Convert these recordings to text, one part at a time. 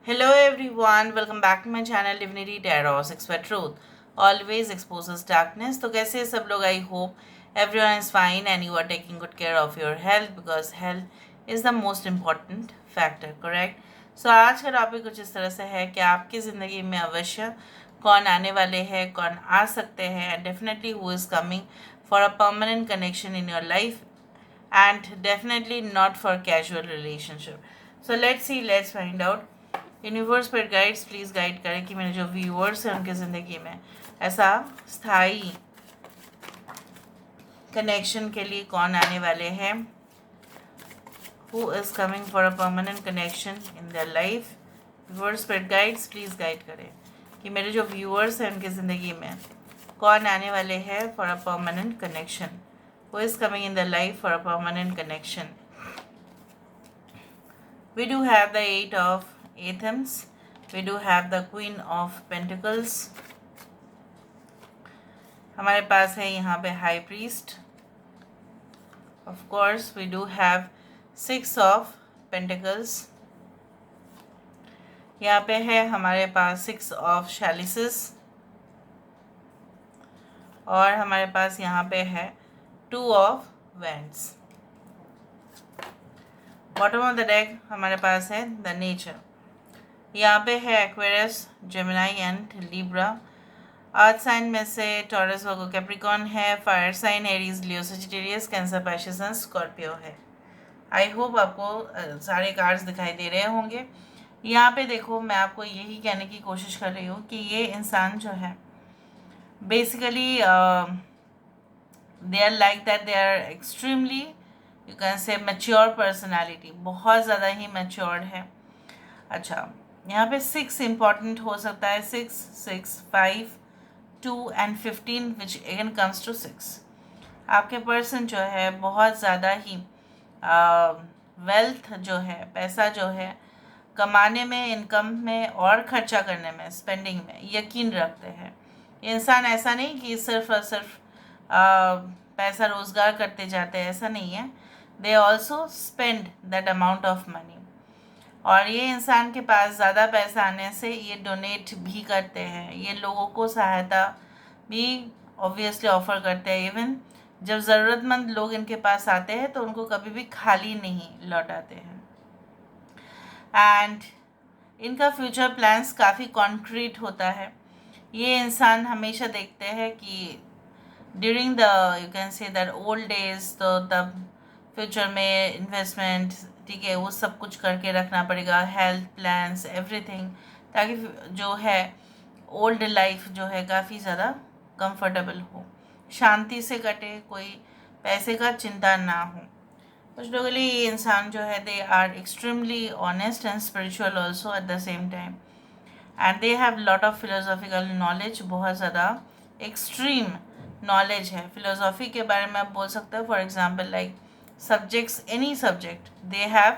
Hello everyone, welcome back to my channel Divinity Tarot 6 for Truth. Always exposes darkness. तो कैसे हैं सब लोग? I hope everyone is fine and you are taking good care of your health because health is the most important factor, correct? So आज का topic कुछ इस तरह से है कि आपकी ज़िंदगी में अवश्य कौन आने वाले हैं, कौन आ सकते हैं and definitely who is coming for a permanent connection in your life and definitely not for casual relationship. So let's see, let's find out. Universe पर गाइड्स प्लीज़ गाइड करें कि मेरे जो व्यूअर्स हैं उनकी ज़िंदगी में ऐसा स्थायी कनेक्शन के लिए कौन आने वाले हैं, who is coming for a permanent connection in their life. Viewers पर गाइड्स प्लीज़ गाइड करें कि मेरे जो व्यूअर्स हैं उनकी ज़िंदगी में कौन आने वाले हैं for a permanent connection, who is coming in the life for a permanent connection. We do have the Eight of Athens. We do have the Queen of Pentacles. हमारे पास है यहाँ पे High Priest. Of course, we do have Six of Pentacles. यहाँ पे है हमारे पास Six of Chalices. और हमारे पास यहाँ पे है Two of Wands. Bottom of the deck हमारे पास है द नेचर। यहाँ पे है Aquarius, Gemini and Libra. Earth sign में से टॉरस, वर्गो, कैप्रिकॉर्न है। Fire sign Aries, Leo, Sagittarius, Cancer, Pisces and Scorpio है। आई होप आपको सारे कार्ड्स दिखाई दे रहे होंगे। यहाँ पे देखो, मैं आपको यही कहने की कोशिश कर रही हूँ कि ये इंसान जो है basically they are like that, they are extremely you can say mature personality, बहुत ज़्यादा ही मैच्योर्ड है। अच्छा, यहाँ पे 6 इम्पॉर्टेंट हो सकता है। 6, 6, 5, 2 and 15 which again comes to 6। आपके पर्सन जो है बहुत ज़्यादा ही वेल्थ जो है, पैसा जो है कमाने में, इनकम में और खर्चा करने में, स्पेंडिंग में यकीन रखते हैं। ये इंसान ऐसा नहीं कि सिर्फ और सिर्फ पैसा रोज़गार करते जाते हैं, ऐसा नहीं है। They also spend that amount of money. और ये इंसान के पास ज़्यादा पैसा आने से ये डोनेट भी करते हैं, ये लोगों को सहायता भी ऑब्वियसली ऑफ़र करते हैं। इवन जब ज़रूरतमंद लोग इनके पास आते हैं तो उनको कभी भी खाली नहीं लौटाते हैं। एंड इनका फ्यूचर प्लान्स काफ़ी कॉन्क्रीट होता है। ये इंसान हमेशा देखते हैं कि during the you can say that old days, तो तब फ्यूचर में इन्वेस्टमेंट, ठीक है, वो सब कुछ करके रखना पड़ेगा, हेल्थ प्लान्स एवरीथिंग, ताकि जो है ओल्ड लाइफ जो है काफ़ी ज़्यादा कंफर्टेबल हो, शांति से कटे, कोई पैसे का चिंता ना हो। कुछ लोगों के लिए ये इंसान जो है they are extremely honest and spiritual also at the same time, and they have lot of philosophical knowledge, बहुत ज़्यादा एक्सट्रीम नॉलेज है फिलोसॉफी के बारे में। आप बोल सकते हो for example like subjects, any subject, they have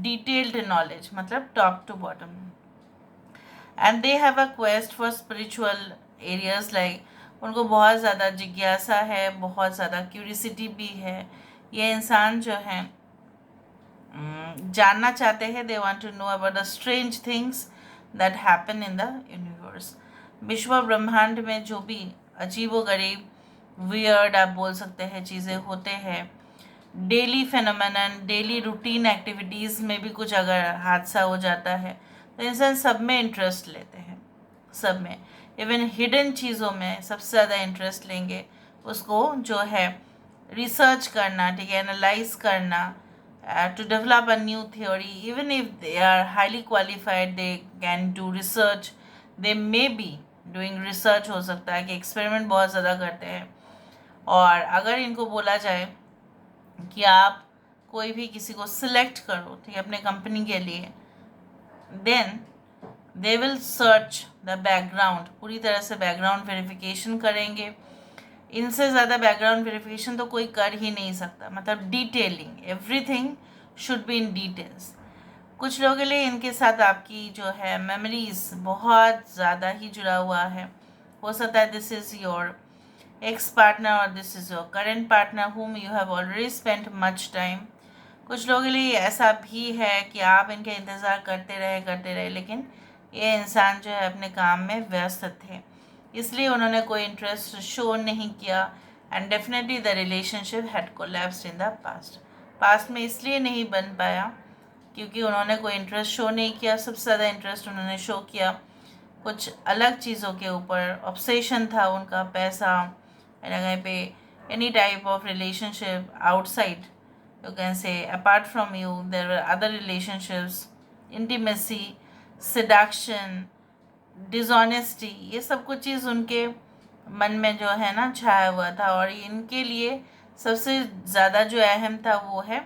detailed knowledge, मतलब top to bottom. And they have a quest for spiritual areas, like उनको बहुत ज़्यादा जिज्ञासा है, बहुत ज़्यादा क्यूरियसिटी भी है। ये इंसान जो है जानना चाहते हैं, they want to know about the strange things that happen in the universe. विश्व ब्रह्मांड में जो भी अजीबो गरीब, वियर्ड आप बोल सकते हैं, चीज़ें होते हैं, daily phenomenon, daily routine activities में भी कुछ अगर हादसा हो जाता है तो इंसान सब में इंटरेस्ट लेते हैं, सब में, इवन हिडन चीज़ों में सबसे ज़्यादा इंटरेस्ट लेंगे। उसको जो है रिसर्च करना, ठीक है, एनालाइज करना, to develop a new theory. Even if they are highly qualified, they can do research. They may be doing research, हो सकता है कि एक्सपेरिमेंट बहुत ज़्यादा करते हैं। और अगर इनको बोला जाए कि आप कोई भी किसी को सिलेक्ट करो, ठीक है, अपने कंपनी के लिए, then they will search the background, पूरी तरह से बैकग्राउंड वेरिफिकेशन करेंगे। इनसे ज़्यादा बैकग्राउंड वेरिफिकेशन तो कोई कर ही नहीं सकता, मतलब detailing, everything should be in details. कुछ लोगों के लिए इनके साथ आपकी जो है मेमोरीज बहुत ज़्यादा ही जुड़ा हुआ है। हो सकता है this is your ex partner और this is your current partner whom you have already spent much time कुछ लोगों के लिए ऐसा भी है कि आप इनके इंतज़ार करते रहे, लेकिन ये इंसान जो है अपने काम में व्यस्त थे, इसलिए उन्होंने कोई इंटरेस्ट शो नहीं किया। And definitely the relationship had collapsed in the past में इसलिए नहीं बन पाया क्योंकि उन्होंने कोई इंटरेस्ट शो नहीं किया। सबसे ज़्यादा इंटरेस्ट उन्होंने शो किया कुछ अलग चीज़ों के ऊपर, ऑब्सेशन था उनका, पैसा, या कहीं पे any type of relationship outside, you can say apart from you there were other relationships, intimacy, seduction, dishonesty, ये सब कुछ चीज़ उनके मन में जो है ना छाया हुआ था। और इनके लिए सबसे ज़्यादा जो अहम था वो है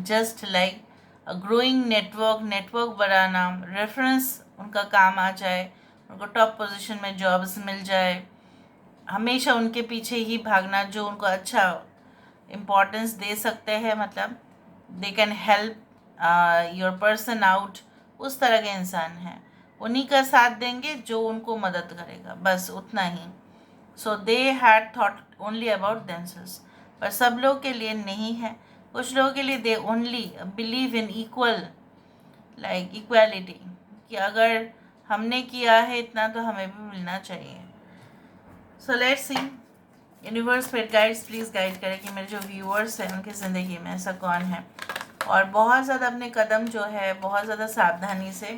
जस्ट लाइक ग्रोइंग नेटवर्क बढ़ाना, रेफरेंस उनका काम आ जाए, उनको टॉप पोजीशन में जॉब्स मिल जाए, हमेशा उनके पीछे ही भागना, जो उनको अच्छा इम्पोर्टेंस दे सकते हैं, मतलब they can help your person out, उस तरह के इंसान हैं। उन्हीं का साथ देंगे जो उनको मदद करेगा, बस उतना ही। So they had thought only about themselves, पर सब लोग के लिए नहीं है। कुछ लोगों के लिए they only believe in like equality, कि अगर हमने किया है इतना तो हमें भी मिलना चाहिए। सो लेट्स सी यूनिवर्स फिर गाइड्स प्लीज़ गाइड करें कि मेरे जो व्यूअर्स हैं उनकी ज़िंदगी में ऐसा कौन है, और बहुत ज़्यादा अपने कदम जो है बहुत ज़्यादा सावधानी से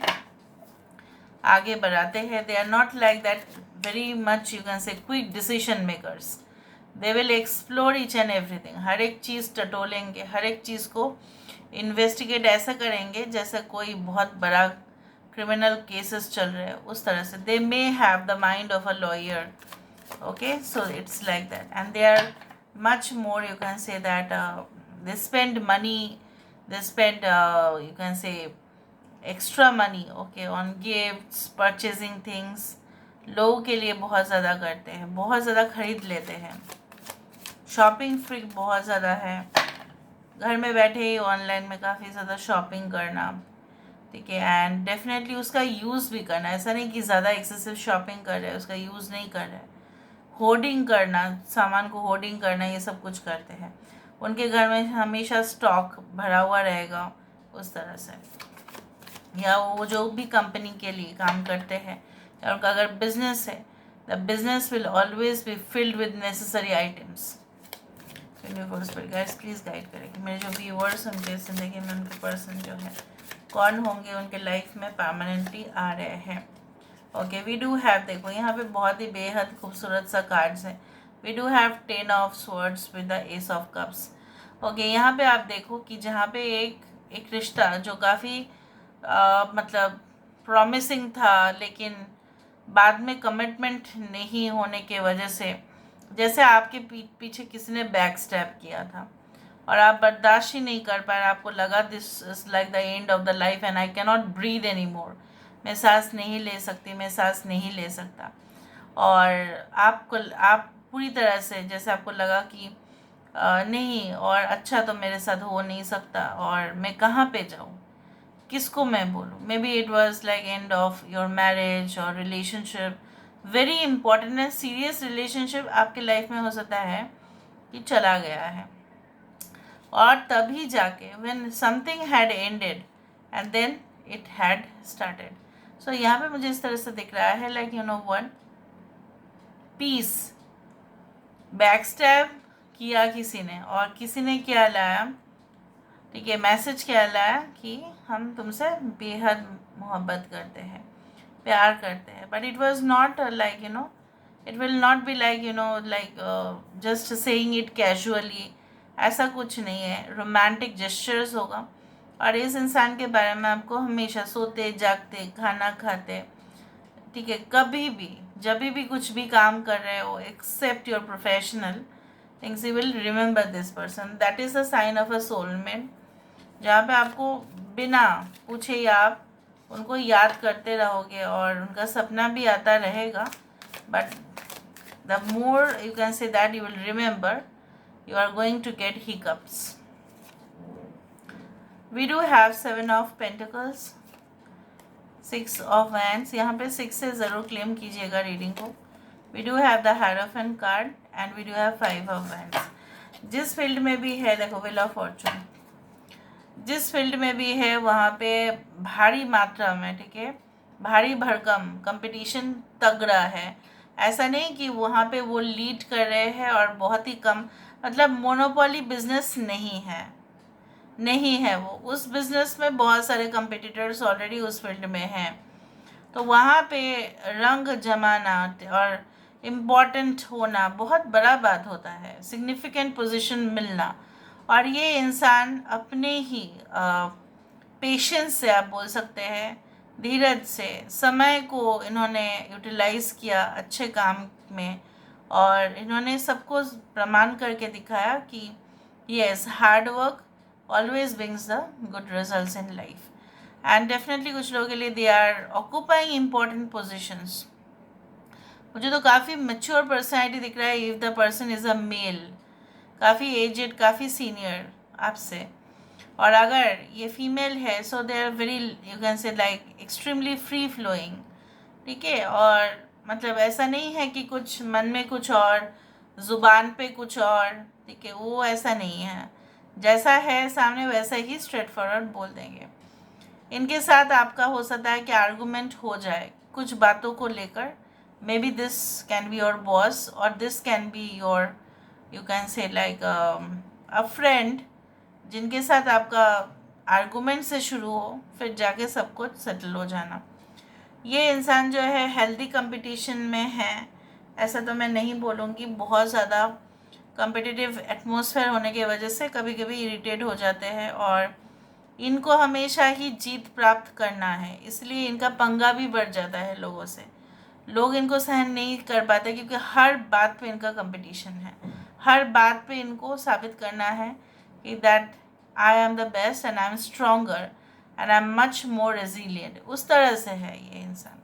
आगे बढ़ाते हैं। They are not like that very much you can say quick decision makers, they will explore each and everything, हर एक चीज़ टटोलेंगे, हर एक चीज़ को इन्वेस्टिगेट ऐसा करेंगे जैसे कोई बहुत बड़ा क्रिमिनल केसेस चल रहे हैं उस तरह से। They may have the mind of a lawyer, okay, so it's like that, and they are much more, you can say that they spend money, they spend you can say extra money, okay, on gifts, purchasing things, लोगों के लिए बहुत ज़्यादा करते हैं, बहुत ज़्यादा खरीद लेते हैं, शॉपिंग फ्रीक बहुत ज़्यादा है, घर में बैठे ही ऑनलाइन में काफ़ी ज़्यादा शॉपिंग करना, ठीक है, एंड डेफिनेटली उसका यूज़ भी करना, ऐसा नहीं कि ज़्यादा एक्सेसिव शॉपिंग कर रहे हैं उसका यूज़ नहीं कर रहे हैं, होर्डिंग करना, सामान को होर्डिंग करना, ये सब कुछ करते हैं। उनके घर में हमेशा स्टॉक भरा हुआ रहेगा उस तरह से, या वो जो भी कंपनी के लिए काम करते हैं या उनका अगर बिजनेस है, the business will always be filled with necessary items. Universe पर गाइस प्लीज़ गाइड करें कि मेरे जो व्यूअर्स उनके ज़िंदगी में उनके पर्सन जो है कौन होंगे, उनके लाइफ में परमानेंटली आ रहे हैं। ओके, वी डू हैव, देखो यहाँ पे बहुत ही बेहद खूबसूरत सा कार्ड्स है। We do have 10 of swords with the ace of cups. Okay, यहाँ पे आप देखो कि जहाँ पे एक रिश्ता जो काफ़ी मतलब प्रॉमिसिंग था, लेकिन बाद में कमिटमेंट नहीं होने के वजह से, जैसे आपके पीछे किसी ने बैक स्टैप किया था और आप बर्दाश्त ही नहीं कर पाए, आपको लगा this is like the end of the life and I can not breathe any more, मैं सांस नहीं ले सकती, मैं सांस नहीं ले सकता, और आप पूरी तरह से जैसे आपको लगा कि नहीं और अच्छा तो मेरे साथ हो नहीं सकता, और मैं कहाँ पे जाऊँ, किसको मैं बोलूँ। Maybe it was like end of your marriage और relationship, very important and serious relationship आपके लाइफ में हो सकता है कि चला गया है, और तभी जाके when something had ended and then it had started. So यहाँ पे मुझे इस तरह से दिख रहा है like you know one piece, backstab किया किसी ने, और किसी ने क्या लाया, ठीक है, मैसेज क्या लाया कि हम तुमसे बेहद मोहब्बत करते हैं, प्यार करते हैं, but it was not like you no, it will not be like you know like just saying it casually, ऐसा कुछ नहीं है, रोमांटिक जेस्चर्स होगा। और इस इंसान के बारे में आपको हमेशा सोते जागते खाना खाते, ठीक है, कभी भी जब भी कुछ भी काम कर रहे हो except your professional things, you will remember this person, that is a sign of a soulmate, जहाँ पे आपको बिना पूछे ही आप उनको याद करते रहोगे और उनका सपना भी आता रहेगा, but the more you can say that you will remember, you are going to get hiccups. We do have 7 of Pentacles, 6 of Wands, यहाँ पे 6 से ज़रूर क्लेम कीजिएगा रीडिंग को। We do have the Hierophant card and we do have 5 of Wands। जिस field में भी है देखो, Wheel of Fortune, जिस फील्ड में भी है वहाँ पे भारी मात्रा में, ठीक है, भारी भरकम कंपटीशन तगड़ा है। ऐसा नहीं कि वहाँ पे वो लीड कर रहे हैं और बहुत ही कम, मतलब मोनोपोली बिजनेस नहीं है, नहीं है वो। उस बिजनेस में बहुत सारे कंपटीटर्स ऑलरेडी उस फील्ड में हैं। तो वहाँ पे रंग जमाना और इम्पॉर्टेंट होना बहुत बड़ा बात होता है, सिग्निफिकेंट पोजीशन मिलना। और ये इंसान अपने ही पेशेंस से, आप बोल सकते हैं धीरज से, समय को इन्होंने यूटिलाइज किया अच्छे काम में, और इन्होंने सबको प्रमाण करके दिखाया कि yes, hard work always brings the good results in life. And definitely कुछ लोगों के लिए they are occupying important positions. मुझे तो काफ़ी मैच्योर पर्सनैलिटी दिख रहा है if the person is a male, काफ़ी एजेड, काफ़ी सीनियर आपसे। और अगर ये फीमेल है so they are very, you can say like extremely free flowing, ठीक है। और मतलब ऐसा नहीं है कि कुछ मन में कुछ और, ज़ुबान पे कुछ और, ठीक है, वो ऐसा नहीं है। जैसा है सामने वैसा ही स्ट्रेट फॉरवर्ड बोल देंगे। इनके साथ आपका हो सकता है कि आर्गूमेंट हो जाए कुछ बातों को लेकर। May be this can be your boss और this can be your, you can say like a friend, जिनके साथ आपका आर्गूमेंट से शुरू हो फिर जाके सब कुछ सेटल हो जाना। ये इंसान जो है हेल्दी कंपटीशन में है, ऐसा तो मैं नहीं बोलूँगी। बहुत ज़्यादा कंपिटिटिव एटमॉस्फेयर होने की वजह से कभी कभी इरिटेट हो जाते हैं, और इनको हमेशा ही जीत प्राप्त करना है, इसलिए इनका पंगा भी बढ़ जाता है लोगों से। लोग इनको सहन नहीं कर पाते क्योंकि हर बात पे इनका कंपटीशन है, हर बात पे इनको साबित करना है कि that I am the best and I am stronger and I am much more resilient. उस तरह से है ये इंसान।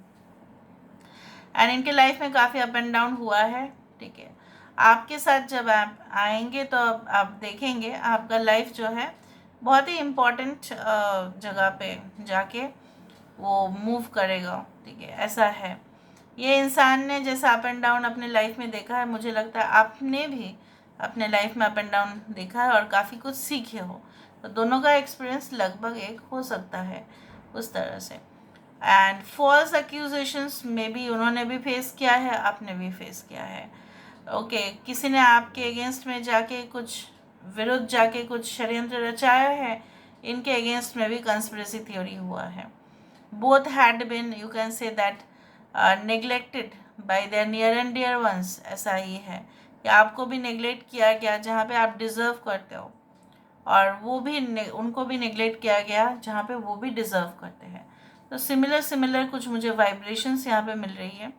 एंड इनके लाइफ में काफ़ी अप एंड डाउन हुआ है, ठीक है। आपके साथ जब आप आएंगे तो आप देखेंगे आपका लाइफ जो है बहुत ही इम्पोर्टेंट जगह पे जाके वो मूव करेगा, ठीक है, ऐसा है। ये इंसान ने जैसा अप एंड डाउन अपने लाइफ में देखा है, मुझे लगता है आपने भी अपने लाइफ में अप एंड डाउन देखा है और काफ़ी कुछ सीखे हो। तो दोनों का एक्सपीरियंस लगभग एक हो सकता है उस तरह से। एंड फॉल्स एक्यूजेशंस में भी उन्होंने भी फेस किया है, आपने भी फेस किया है। ओके, किसी ने आपके अगेंस्ट में जाके कुछ विरुद्ध जाके कुछ षड्यंत्र रचाया है, इनके अगेंस्ट में भी कंस्पिरेसी थ्योरी हुआ है। Both had been, you can say that, neglected by their near and dear ones. ऐसा ही है कि आपको भी नेग्लेक्ट किया गया जहाँ पे आप डिज़र्व करते हो, और वो भी उनको भी नेग्लेक्ट किया गया जहाँ पे वो भी डिज़र्व करते हैं। तो सिमिलर सिमिलर कुछ मुझे वाइब्रेशंस यहाँ पे मिल रही है।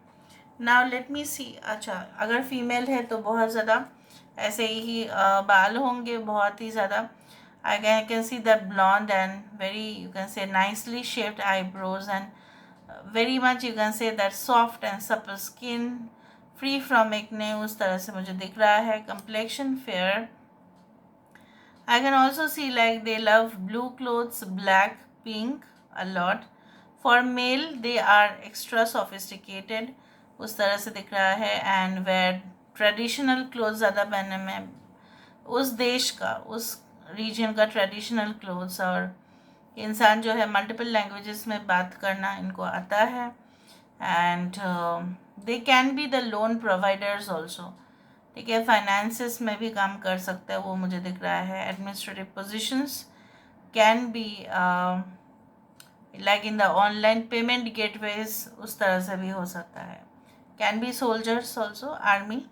नाउ लेट मी सी। अच्छा, अगर फीमेल है तो बहुत ज़्यादा ऐसे ही बाल होंगे, बहुत ही ज़्यादा। I can see that blonde and very, you can say, nicely shaped eyebrows, and very much you can say that soft and supple skin, free from acne, उस तरह से मुझे दिख रहा है। Complexion fair. I can also see like they love blue clothes, black, pink a lot. For male they are extra sophisticated, उस तरह से दिख रहा है। And wear traditional clothes ज़्यादा पहनने में, उस देश का, उस रीजन का ट्रेडिशनल क्लोथ्स। और इंसान जो है मल्टीपल लैंग्वेजेस में बात करना इनको आता है। And they can be the loan providers also, ठीक है, फाइनेंसिस में भी काम कर सकते हैं, वो मुझे दिख रहा है। Administrative positions can be like in the online payment gateways, उस तरह से भी हो सकता है। Can be soldiers also, army.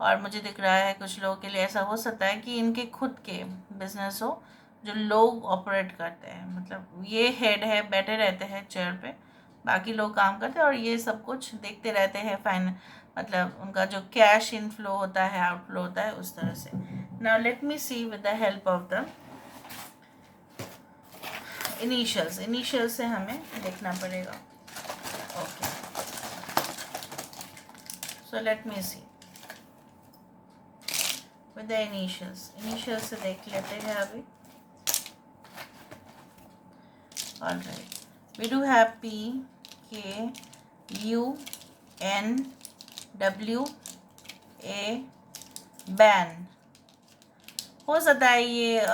और मुझे दिख रहा है कुछ लोगों के लिए ऐसा हो सकता है कि इनके खुद के बिजनेस हो जो लोग ऑपरेट करते हैं, मतलब ये हेड है, बैठे रहते हैं चेयर पे, बाकी लोग काम करते हैं और ये सब कुछ देखते रहते हैं। फाइन, मतलब उनका जो कैश इनफ्लो होता है, आउटफ्लो होता है, उस तरह से। Now let me see with the help of the initials. Initials से हमें देखना पड़ेगा। Okay, so let me see with the initials से देख लेते हैं अभी। Alright, we do have P, K, U, N, W, A, ban. हो सकता है ये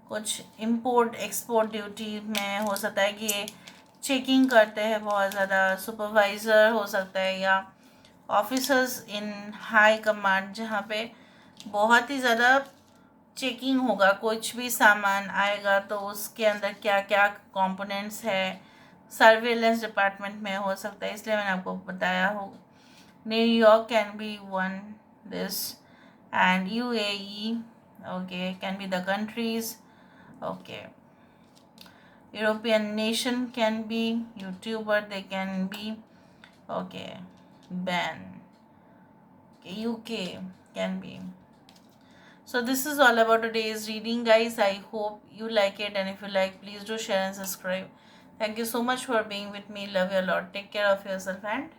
कुछ इंपोर्ट एक्सपोर्ट ड्यूटी में हो सकता है कि ये चेकिंग करते हैं बहुत ज़्यादा, सुपरवाइज़र हो सकता है, या ऑफिसर्स इन हाई कमांड जहाँ पे बहुत ही ज़्यादा चेकिंग होगा। कुछ भी सामान आएगा तो उसके अंदर क्या क्या कंपोनेंट्स है, सर्वेलेंस डिपार्टमेंट में हो सकता है, इसलिए मैंने आपको बताया हो। New York can be one this, and UAE, okay, can be the countries, okay. European nation can be, YouTuber they can be, okay, ban, okay, UK can be. So this is all about today's reading, guys. I hope you like it, and if you like, please do share and subscribe. Thank you so much for being with me. Love you a lot. Take care of yourself and